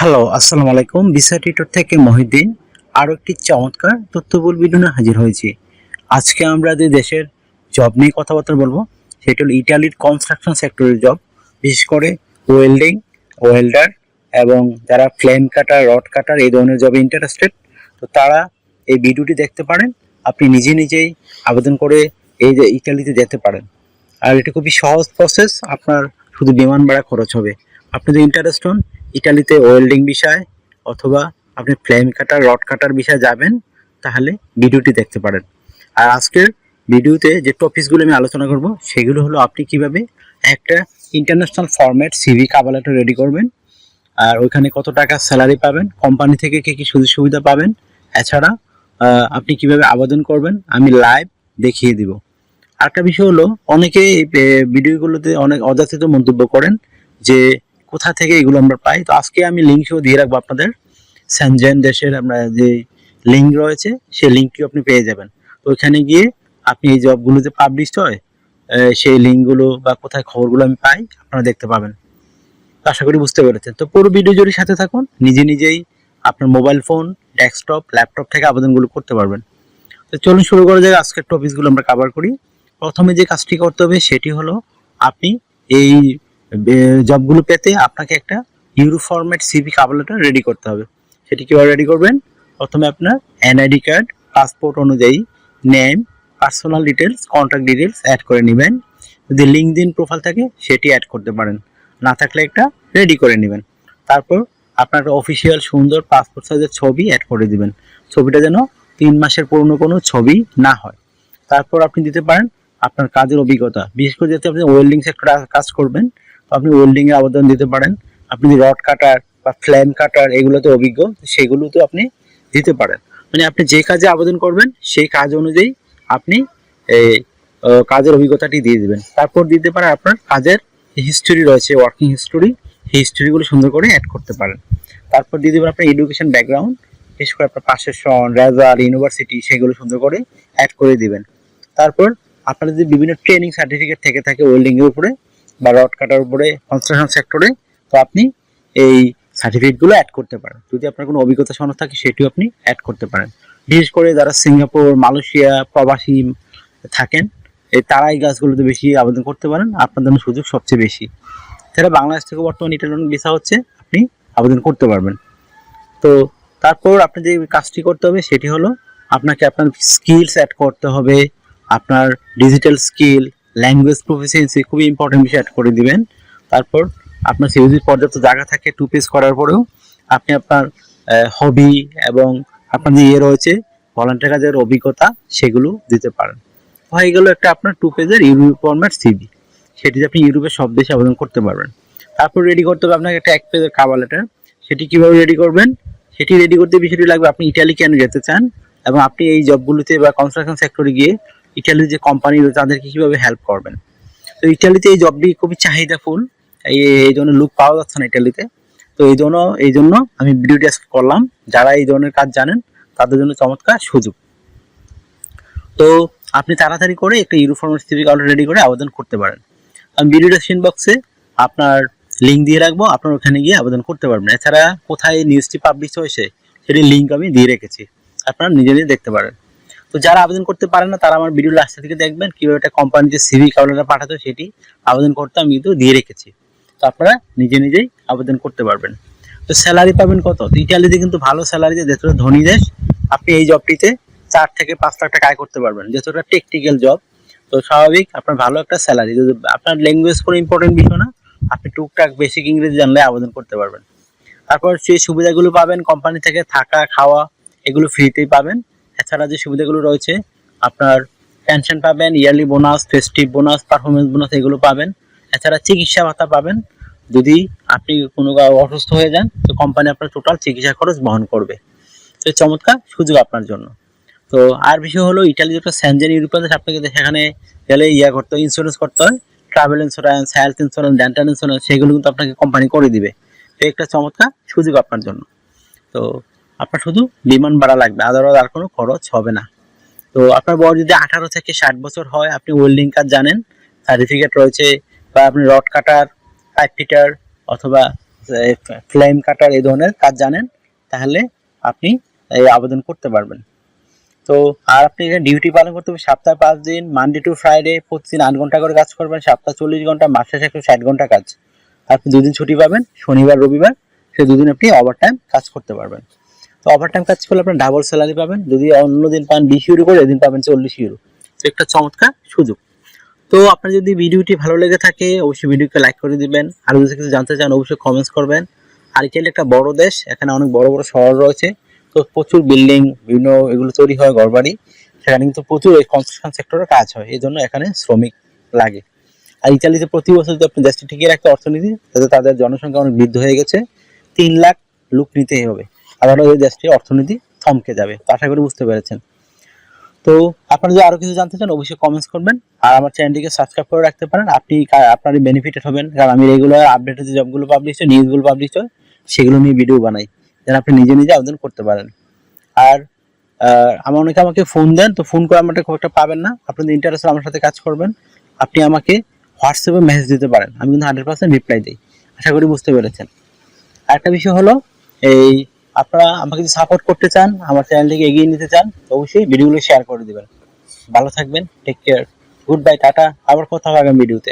Hello, আসসালামু আলাইকুম। Visa tutor থেকে মহিউদ্দিন আরও একটি চমৎকার তথ্যবহুল ভিডিও নিয়ে হাজির হয়েছি। আজকে আমরা যে দেশের জব নিয়ে কথাবার্তা বলবো সেটা হলো ইটালির কনস্ট্রাকশন সেক্টরের জব, বিশেষ করে ওয়েল্ডিং, ওয়েল্ডার এবং যারা ফ্লেম কাটার, রড কাটার এই ধরনের জবে ইন্টারেস্টেড, তো তারা এই ভিডিওটি দেখতে পারেন। আপনি নিজেই আবেদন করে এই যে ইটালিতে যেতে পারেন। আর এটা খুবই সহজ প্রসেস, আপনার শুধু বিমান ভাড়া খরচ হবে। আপনি যদি ইন্টারেস্ট হন ইটালিতে ওয়েল্ডিং বিষয় অথবা আপনি ফ্লেম কাটার, রড কাটার বিষয়ে যাবেন, তাহলে ভিডিওটি দেখতে পারেন। আর আজকের ভিডিওতে যে টপিকসগুলো আমি আলোচনা করব সেগুলো হলো আপনি কিভাবে একটা international format CV cover letter ready করবেন, আর ওইখানে কত টাকা স্যালারি পাবেন, কোম্পানি থেকে কী কী সুযোগ সুবিধা পাবেন, এছাড়া আপনি কিভাবে আবেদন করবেন আমি লাইভ দেখিয়ে দিব। আরেকটা বিষয় হলো অনেকে ভিডিওগুলোতে অনেক অযাচিত মন্তব্য করেন যে কোথা থেকে এগুলো আমরা পাই। তো আজকে আমি লিঙ্ক সহ দিয়ে রাখবো আপনাদের। সেনজেন দেশের আমরা যে লিঙ্ক রয়েছে সেই লিঙ্কটি আপনি পেয়ে যাবেন। তো ওইখানে গিয়ে আপনি এই জবগুলো যে পাবলিশড হয় সেই লিঙ্কগুলো বা কোথায় খবরগুলো আমি পাই আপনারা দেখতে পাবেন। তো আশা করি বুঝতে পেরেছেন। তো পুরো ভিডিও জুড়ে সাথে থাকুন, নিজেই আপনার মোবাইল ফোন, ডেস্কটপ, ল্যাপটপ থেকে আবেদনগুলো করতে পারবেন। তো চলুন শুরু করা যাক। আজকের টপিকসগুলো আমরা কভার করি। প্রথমে যে কাজটি করতে হবে সেটি হলো আপনি এই জবগুলো পেতে আপনাকে একটা Euro format CV cover letter ready করতে হবে। সেটি কীভাবে রেডি করবেন? প্রথমে আপনার এনআইডি কার্ড, পাসপোর্ট অনুযায়ী name, personal details, contact details add করে নেবেন। যদি লিঙ্কডইন প্রোফাইল থাকে সেটি অ্যাড করতে পারেন, না থাকলে একটা রেডি করে নেবেন। তারপর আপনার অফিসিয়াল সুন্দর পাসপোর্ট সাইজের ছবি অ্যাড করে দিবেন। ছবিটা যেন 3 মাসের পুরনো কোনো ছবি না হয়। তারপর আপনি দিতে পারেন আপনার কাজের অভিজ্ঞতা, বিশেষ করে যাতে আপনি ওয়েল্ডিং সেক্টরে কাজ করবেন তো আপনি ওয়েল্ডিং এর আবেদন দিতে পারেন। আপনি যদি রড কাটার বা ফ্লেম কাটার এগুলোতে অভিজ্ঞ, সেগুলোতে আপনি দিতে পারেন। মানে আপনি যে কাজে আবেদন করবেন সেই কাজ অনুযায়ী আপনি এই কাজের অভিজ্ঞতাটি দিয়ে দিবেন। তারপর দিতে পারেন আপনার কাজের হিস্টোরি রয়েছে, ওয়ার্কিং হিস্টোরি, সেই হিস্টোরিগুলো সুন্দর করে অ্যাড করতে পারেন। তারপর দিয়ে দেবেন আপনার এডুকেশন ব্যাকগ্রাউন্ড, বিশেষ করে আপনার পাশের সন, রেজাল্ট, ইউনিভার্সিটি সেগুলো সুন্দর করে অ্যাড করে দিবেন। তারপর আপনার যদি বিভিন্ন ট্রেনিং সার্টিফিকেট থেকে থাকে ওয়েল্ডিং এর উপরে বা রড কাটার উপরে, কনস্ট্রাকশন সেক্টরে, তো আপনি এই সার্টিফিকেটগুলো অ্যাড করতে পারেন। যদি আপনার কোনো অভিজ্ঞতা সনদ থাকে সেটিও আপনি অ্যাড করতে পারেন। বিশেষ করে যারা সিঙ্গাপুর, মালয়েশিয়া প্রবাসী থাকেন তারা এই গাছগুলোতে বেশি আবেদন করতে পারেন, আপনার জন্য সুযোগ সবচেয়ে বেশি। এছাড়া বাংলাদেশ থেকে বর্তমানে ইটালিয়ান ভিসা হচ্ছে, আপনি আবেদন করতে পারবেন। তো তারপর আপনি যে কাজটি করতে হবে সেটি হলো আপনাকে আপনার স্কিলস অ্যাড করতে হবে। আপনার ডিজিটাল স্কিল, ল্যাঙ্গুয়েজ প্রফিসিয়েন্সি খুবই ইম্পর্টেন্ট বিষয় অ্যাড করে দিবেন। তারপর আপনার সিভিতে পর্যাপ্ত জায়গা থাকে 2 পেজ করার পরেও আপনি আপনার হবি এবং আপনার যে রয়েছে ভলান্টিয়ার কাজের অভিজ্ঞতা সেগুলো দিতে পারেন। হয়ে গেল একটা আপনার 2 পেজের ইউরোপ ফরম্যাট সিভি, সেটিতে আপনি ইউরোপের সব দেশে আবেদন করতে পারবেন। তারপর রেডি করতে হবে আপনাকে একটা 1 পেজের কভার লেটার। সেটি কিভাবে রেডি করবেন? সেটি রেডি করতে বিষয়টি লাগবে আপনি ইটালি কেন যেতে চান এবং আপনি এই জবগুলোতে বা কনস্ট্রাকশন সেক্টরে গিয়ে ইটালির যে কোম্পানি রয়েছে তাদেরকে কিভাবে হেল্প করবেন। তো ইটালিতে এই জবটি খুবই চাহিদাফুল, এই জন্য লোক পাওয়া যাচ্ছে না ইটালিতে। তো এই জন্য আমি ভিডিওটি আজকে করলাম। যারা এই ধরনের কাজ জানেন তাদের জন্য চমৎকার সুযোগ। তো আপনি তাড়াতাড়ি করে একটা Euro format CV cover ready করে আবেদন করতে পারেন। আমি ভিডিও ডেসক্রিপশন বক্সে আপনার লিঙ্ক দিয়ে রাখবো, আপনার ওখানে গিয়ে আবেদন করতে পারবেন। এছাড়া কোথায় নিউজটি পাবলিশ হয়েছে সেটির লিঙ্ক আমি দিয়ে রেখেছি, আপনারা নিজে দেখতে পারেন। তো যারা আবেদন করতে পারেন না তারা আমার ভিডিও লাস্ট থেকে দেখবেন কিভাবে একটা কোম্পানিতে সিভি কভার পাঠাতো, সেটি আবেদন করতে আমি কিন্তু দিয়ে রেখেছি। তো আপনারা নিজেই আবেদন করতে পারবেন। তো স্যালারি পাবেন কত? তো ইটালিতে কিন্তু ভালো স্যালারি, যেহেতু ধনী দেশ, আপনি এই জবটিতে 4 থেকে 5 লাখ টাকা আয় করতে পারবেন, যেহেতু একটা টেকনিক্যাল জব। তো স্বাভাবিক আপনার ভালো একটা স্যালারি। যদি আপনার ল্যাঙ্গুয়েজ কোনো ইম্পর্টেন্ট বিষয় না, আপনি টুকটাক বেসিক ইংরেজি জানলে আবেদন করতে পারবেন। তারপর সেই সুবিধাগুলো পাবেন কোম্পানি থেকে, থাকা খাওয়া এগুলো ফ্রিতেই পাবেন। এছাড়া যে সুবিধাগুলো রয়েছে আপনার পেনশন পাবেন, yearly bonus, festive bonus, performance bonus এগুলো পাবেন। এছাড়া চিকিৎসা ভাতা পাবেন। যদি আপনি কোনো অসুস্থ হয়ে যান তো কোম্পানি আপনার টোটাল চিকিৎসা খরচ বহন করবে। তো চমৎকার সুযোগ আপনার জন্য। তো আর বিষয় হলো ইটালি যেটা সেনজেন ইউরোপিয়ান দেশ, আপনাকে সেখানে গেলে করতে হয়, ইন্স্যুরেন্স করতে হয়, travel insurance, health insurance, dental insurance সেগুলো কিন্তু আপনাকে কোম্পানি করে দিবে। তো একটা চমৎকার সুযোগ আপনার জন্য। তো আপনার শুধু বিমান ভাড়া লাগবে, আদারওয়াইজ আর কোনো খরচ হবে না। তো আপনার বয়স যদি 18 থেকে 60 বছর হয়, আপনি ওয়েল্ডিং কাজ জানেন, সার্টিফিকেট রয়েছে, বা আপনি রড কাটার, পাইপ ফিটার অথবা ফ্লেম কাটার এই ধরনের কাজ জানেন, তাহলে আপনি এই আবেদন করতে পারবেন। তো আর আপনি এখানে ডিউটি পালন করতে হবে সপ্তাহে 5 দিন, মানডে টু ফ্রাইডে, প্রতিদিন 8 ঘন্টা করে কাজ করবেন, সপ্তাহে 40 ঘন্টা, মাস শেষে 160 ঘন্টা কাজ। আপনি 2 দিন ছুটি পাবেন, শনিবার রবিবার, সেই 2 দিন আপনি ওভারটাইম কাজ করতে পারবেন। তো ওভারটাইম কাজ করলে আপনি ডাবল স্যালারি পাবেন, যদি অন্য দিন পান 20 ইউরো করে, এদিন পাবেন 40 ইউরো। তো একটা চমৎকার সুযোগ। তো আপনার যদি ভিডিওটি ভালো লেগে থাকে অবশ্যই ভিডিওকে লাইক করে দিবেন, আর যদি কিছু জানতে চান অবশ্যই কমেন্টস করবেন। আর ইতালি একটা বড় দেশ, এখানে অনেক বড় বড় শহর রয়েছে, তো প্রচুর বিল্ডিং বিভিন্ন এগুলো তৈরি হয়, ঘরবাড়ি, সেখানে কিন্তু প্রচুর এই কনস্ট্রাকশন সেক্টরে কাজ হয়, এই জন্য এখানে শ্রমিক লাগে। আর ইতালিতে প্রতি বছর যদি আপনি দেশটি টিকিয়ে রাখতে অর্থনীতি, তাতে তাদের জনসংখ্যা অনেক বৃদ্ধি হয়ে গেছে, 3 লাখ লোক নিতেই হবে, তাহলে ওই দেশটির অর্থনীতি থমকে যাবে। তো আশা করি বুঝতে পেরেছেন। তো আপনারা যদি আরো কিছু জানতে চান অবশ্যই কমেন্টস করবেন, আর আমার চ্যানেলটিকে সাবস্ক্রাইব করে রাখতে পারেন। আপনি আপনারই বেনিফিটেড হবেন, কারণ আমি রেগুলার আপডেটেড যে জবগুলো পাবলিশ হয়, নিউজগুলো পাবলিশ হয়, সেগুলো নিয়ে ভিডিও বানাই, যেন আপনি নিজে নিজে আবেদন করতে পারেন। আর আমার অনেকে আমাকে ফোন দেন, তো ফোন করে আমাকে খুব একটা পাবেন না। আপনি যদি ইন্টারেস্ট আমার সাথে কাজ করবেন, আপনি আমাকে হোয়াটসঅ্যাপে মেসেজ দিতে পারেন, আমি কিন্তু 100% রিপ্লাই দিই। আশা করি বুঝতে পেরেছেন। আরেকটা বিষয় হলো, এই আপনারা আমাকে যদি সাপোর্ট করতে চান, আমার চ্যানেলটিকে এগিয়ে নিতে চান, তো অবশ্যই ভিডিওগুলো শেয়ার করে দিবেন। ভালো থাকবেন, take care, good bye, tata. আবার কথা হবে আগামী ভিডিওতে।